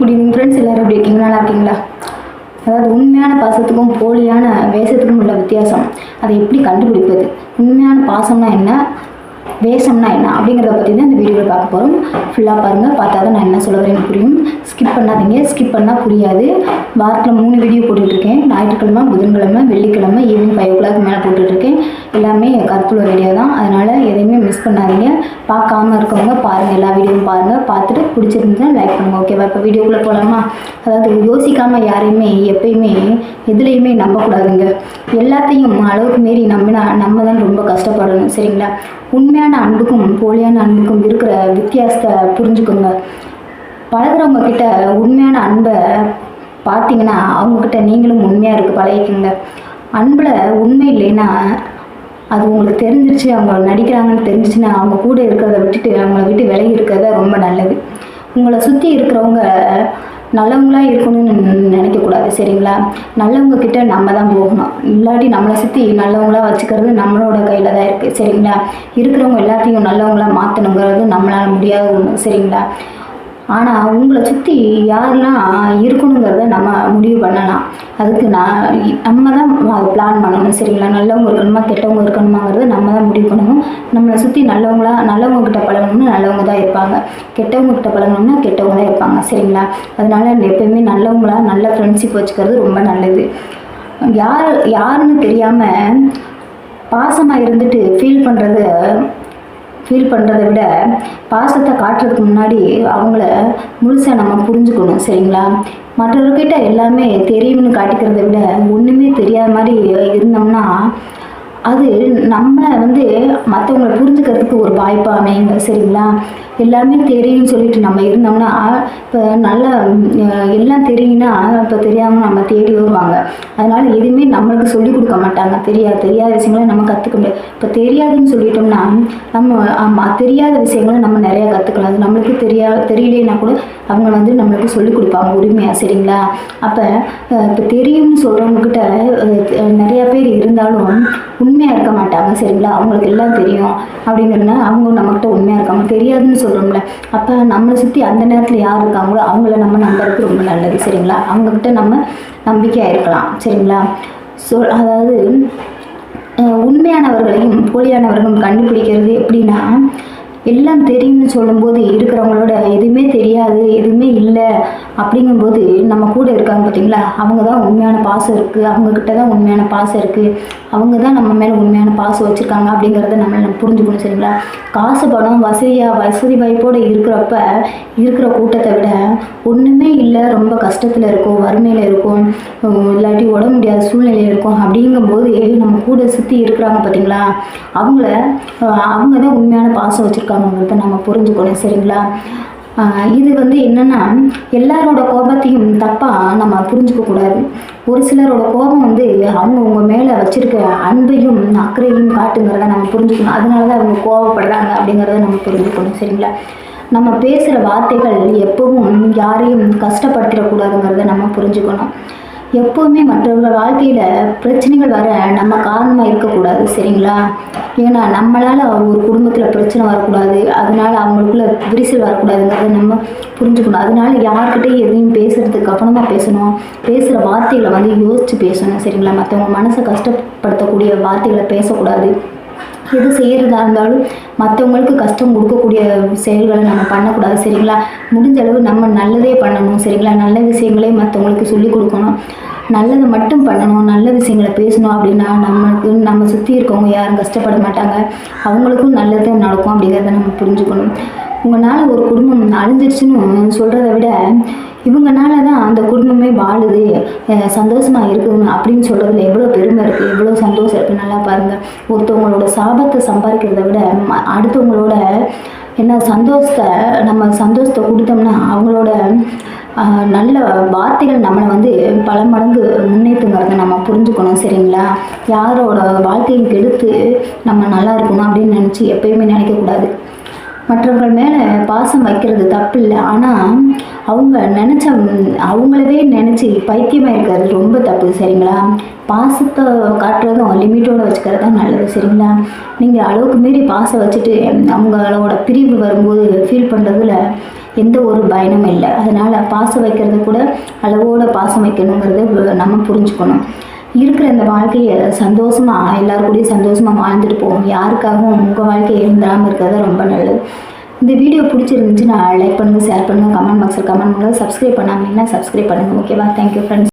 Good evening friends, எல்லோரும் எப்படி இருக்கீங்க? நல்லா இருக்கீங்களா? அதாவது உண்மையான பாசத்துக்கும் போலியான வேஷத்துக்கும் உள்ள வித்தியாசம், அதை எப்படி கண்டுபிடிப்பது, உண்மையான பாசம்னா என்ன, வேஷம்னா என்ன அப்படிங்கிறத பற்றி தான் இந்த வீடியோவில் பார்க்க போகிறோம். ஃபுல்லாக பாருங்கள், பார்த்தா தான் நான் என்ன சொல்ல வரேன்னு புரியும். ஸ்கிப் பண்ணாதீங்க, ஸ்கிப் பண்ணால் புரியாது. வாரத்தில் 3 வீடியோ போட்டுட்ருக்கேன். ஞாயிற்றுக்கிழமை, புதன்கிழமை, வெள்ளிக்கிழமை ஈவினிங் 5 o'clock மேலே போட்டுட்ருக்கேன். எல்லாமே கருத்துள்ள வீடியோ தான், அதனால் எதையுமே மிஸ் பண்ணாதீங்க. பார்க்காம இருக்கவங்க பாருங்கள், எல்லா வீடியோவும் பாருங்கள். பார்த்துட்டு பிடிச்சிருந்தா லைக் பண்ணுங்கள். ஓகேவா? இப்போ வீடியோக்குள்ளே போகலாமா? அதாவது யோசிக்காமல் யாரையுமே எப்பயுமே எதுலேயுமே நம்பக்கூடாதுங்க. எல்லாத்தையும் அளவுக்கு மீறி நம்பினா நம்ம தான் ரொம்ப கஷ்டப்படணும். சரிங்களா? உண்மையான அன்புக்கும் போலியான அன்புக்கும் இருக்கிற வித்தியாசத்தை புரிஞ்சுக்கோங்க. பழகிறவங்க கிட்ட உண்மையான அன்பை பார்த்தீங்கன்னா அவங்கக்கிட்ட நீங்களும் உண்மையாக இருக்க பழகிக்கோங்க. அன்பில் உண்மை இல்லைன்னா அது உங்களுக்கு தெரிஞ்சிருச்சு, அவங்க நடிக்கிறாங்கன்னு தெரிஞ்சிச்சுன்னா அவங்க கூட இருக்கிறத விட்டுட்டு அவங்கள விட்டு விலகி இருக்கிறத ரொம்ப நல்லது. உங்களை சுற்றி இருக்கிறவங்க நல்லவங்களாக இருக்கணும்னு நினைக்கக்கூடாது. சரிங்களா? நல்லவங்க கிட்ட நம்ம தான் போகணும். இல்லாட்டி நம்மளை சுற்றி நல்லவங்களாக வச்சுக்கிறது நம்மளோட கையில் தான் இருக்குது. சரிங்களா? இருக்கிறவங்க எல்லாத்தையும் நல்லவங்களாக மாற்றணுங்கிறது நம்மளால் முடியாத ஒன்று. சரிங்களா? ஆனால் உங்களை சுற்றி யாரெல்லாம் இருக்கணுங்கிறத நம்ம முடிவு பண்ணலாம். அதுக்கு நம்ம தான் அதை பிளான் பண்ணணும். சரிங்களா? நல்லவங்க இருக்கணுமா கெட்டவங்க இருக்கணுமாங்கிறத நம்ம தான் முடிவு பண்ணணும். நம்மளை சுற்றி நல்லவங்க கிட்ட பழகணும்னா நல்லவங்க தான் இருப்பாங்க, கெட்டவங்க கிட்ட பழகணும்னா கெட்டவங்க தான் இருப்பாங்க. சரிங்களா? அதனால் எப்பயுமே நல்லவங்களா நல்ல ஃப்ரெண்ட்ஷிப் வச்சுக்கிறது ரொம்ப நல்லது. யாருன்னு தெரியாமல் பாசமாக இருந்துட்டு ஃபீல் பண்ணுறதை விட பாசத்தை காட்டுறதுக்கு முன்னாடி அவங்கள முழுசாக நம்ம புரிஞ்சுக்கணும். சரிங்களா? மற்றவர்கிட்ட எல்லாமே தெரியும்னு காட்டிக்கிறத விட ஒன்றுமே தெரியாத மாதிரி இருந்தோம்னா அது நம்மளை மற்றவங்களை புரிஞ்சுக்கிறதுக்கு ஒரு வாய்ப்பாக அமையுங்க. சரிங்களா? எல்லாமே தெரியும்னு சொல்லிட்டு நம்ம இருந்தோம்னா இப்போ நல்லா எல்லாம் தெரியும்னா இப்போ தெரியாமல் நம்ம தேடி வருவாங்க. அதனால் எதுவுமே நம்மளுக்கு சொல்லிக் கொடுக்க மாட்டாங்க. தெரியாத விஷயங்களை நம்ம கற்றுக்க முடியாது. இப்போ தெரியாதுன்னு சொல்லிட்டோம்னா நம்ம தெரியாத விஷயங்களை நம்ம நிறையா கற்றுக்கலாம். அது நம்மளுக்கு தெரியலேன்னா கூட அவங்க நம்மளுக்கு சொல்லிக் கொடுப்பாங்க உரிமையாக. சரிங்களா? அப்போ இப்போ தெரியும்னு சொல்கிறவங்கக்கிட்ட நிறையா பேர் இருந்தாலும் உண்மையாக இருக்க மாட்டாங்க. சரிங்களா? அவங்களுக்கு எல்லாம் தெரியும் அப்படிங்கிறதுனால அவங்க நம்மகிட்ட உண்மையாக இருக்காங்க. தெரியாதுன்னு சொல்கிறோம்ல, அப்போ நம்மளை சுற்றி அந்த நேரத்தில் யார் இருக்காங்களோ அவங்கள நம்ம நம்புறது ரொம்ப நல்லது. சரிங்களா? அவங்கக்கிட்ட நம்ம நம்பிக்கையாக இருக்கலாம். சரிங்களா? அதாவது உண்மையானவர்களையும் போலியானவர்களும் கண்டுபிடிக்கிறது எப்படின்னா, எல்லாம் தெரியும்னு சொல்லும்போது இருக்கிறவங்களோட எதுவுமே தெரியாது, எதுவுமே இல்லை அப்படிங்கும்போது நம்ம கூட இருக்காங்க பார்த்தீங்களா, அவங்க தான் உண்மையான பாசம் இருக்குது, அவங்கக்கிட்ட தான் உண்மையான பாசம் இருக்குது, அவங்க தான் நம்ம மேலே உண்மையான பாசம் வச்சுருக்காங்க அப்படிங்கிறத நம்ம புரிஞ்சுக்கணும். சரிங்களா? காசு பணம் வசதி வாய்ப்போடு இருக்கிற கூட்டத்தை விட ஒன்றுமே இல்லை, ரொம்ப கஷ்டத்தில் இருக்கும், வறுமையில் இருக்கும், இல்லாட்டி உடம்பு முடியாத சூழ்நிலையில் இருக்கும் அப்படிங்கும்போது நம்ம கூட சுற்றி இருக்கிறாங்க பார்த்தீங்களா, அவங்க தான் உண்மையான பாசம் வச்சுருக்காங்க. நம்ம புரிஞ்சுக்கணும். சரிங்களா? இது என்னென்னா எல்லாரோட கோபத்தையும் தப்பாக நம்ம புரிஞ்சுக்கக்கூடாது. ஒரு சிலரோட கோபம் அவங்க உங்கள் மேலே வச்சுருக்க அன்பையும் அக்கறையும் காட்டுங்கிறத நம்ம புரிஞ்சுக்கணும். அதனால தான் அவங்க கோபப்படுறாங்க அப்படிங்கிறத நம்ம புரிஞ்சுக்கணும். சரிங்களா? நம்ம பேசுகிற வார்த்தைகள் எப்பவும் யாரையும் கஷ்டப்படுத்திடக்கூடாதுங்கிறத நம்ம புரிஞ்சுக்கணும். எப்போவுமே மற்றவர்கள் வாழ்க்கையில் பிரச்சனைகள் வர நம்ம காரணமாக இருக்கக்கூடாது. சரிங்களா? ஏன்னா நம்மளால் ஒரு குடும்பத்தில் பிரச்சனை வரக்கூடாது, அதனால் அவங்களுக்குள்ள விரிசல் வரக்கூடாதுங்கிறத நம்ம புரிஞ்சுக்கணும். அதனால யார்கிட்டையும் எதையும் பேசுகிறதுக்கு கவனமாக பேசணும். பேசுகிற வார்த்தைகளை யோசித்து பேசணும். சரிங்களா? மற்றவங்க மனசை கஷ்டப்படுத்தக்கூடிய வார்த்தைகளை பேசக்கூடாது. எது செய்கிறதா இருந்தாலும் மற்றவங்களுக்கு கஷ்டம் கொடுக்கக்கூடிய செயல்களை நம்ம பண்ணக்கூடாது. சரிங்களா? முடிஞ்ச அளவு நம்ம நல்லதே பண்ணணும். சரிங்களா? நல்ல விஷயங்களே மற்றவங்களுக்கு சொல்லிக் கொடுக்கணும், நல்லதை மட்டும் பண்ணணும், நல்ல விஷயங்களை பேசணும். அப்படின்னா நம்ம சுற்றி இருக்கவங்க யாரும் கஷ்டப்பட மாட்டாங்க, அவங்களுக்கும் நல்லது நடக்கும் அப்படிங்கிறத நம்ம புரிஞ்சுக்கணும். உங்களால் ஒரு குடும்பம் அழிஞ்சிருச்சுன்னு சொல்கிறத விட இவங்கனால தான் அந்த குடும்பமே வாழுது, சந்தோஷமாக இருக்குதுன்னு அப்படின்னு சொல்கிறதுல எவ்வளோ பெருமை இருக்குது, எவ்வளோ சந்தோஷம் இருக்குது. நல்லா பாருங்கள். ஒருத்தவங்களோட சாபத்தை சம்பாதிக்கிறத விட அடுத்தவங்களோட நம்ம சந்தோஷத்தை கொடுத்தோம்னா அவங்களோட நல்ல வார்த்தைகள் நம்மளை பல மடங்கு முன்னேற்றுங்கிறத நம்ம புரிஞ்சுக்கணும். சரிங்களா? யாரோட வாழ்க்கையும் கெடுத்து நம்ம நல்லா இருக்கணும் அப்படின்னு நினச்சி எப்பயுமே நினைக்கக்கூடாது. மற்றவர்கள் மேலே பாசம் வைக்கிறது தப்பு இல்லை, ஆனால் அவங்களவே நினச்சி பைத்தியமாக இருக்கிறது ரொம்ப தப்பு. சரிங்களா? பாசத்தை காட்டுறதும் லிமிட்டோடு வச்சுக்கிறது தான் நல்லது. சரிங்களா? நீங்கள் அளவுக்கு மீறி பாசம் வச்சுட்டு அவங்களோட பிரிவு வரும்போது ஃபீல் பண்ணுறதுல எந்த ஒரு பயனும் இல்லை. அதனால் பாசம் வைக்கிறது கூட அளவோட பாசம் வைக்கணுங்கிறத நம்ம புரிஞ்சுக்கணும். இருக்கிற இந்த வாழ்க்கையை சந்தோஷமாக எல்லாருக்கூடையும் சந்தோஷமாக வாழ்ந்துட்டு போவோம். யாருக்காகவும் உங்கள் வாழ்க்கையை எழுந்தாமல் இருக்கிறது ரொம்ப நல்லது. இந்த வீடியோ பிடிச்சிருந்துச்சுன்னா லைக் பண்ணுங்கள், ஷேர் பண்ணுங்கள், கமெண்ட் பாக்ஸில் கமெண்ட் பண்ணுங்கள். சப்ஸ்கிரைப் பண்ணாமல் சப்ஸ்கிரைப் பண்ணுங்கள். ஓகேவா? Thank you friends.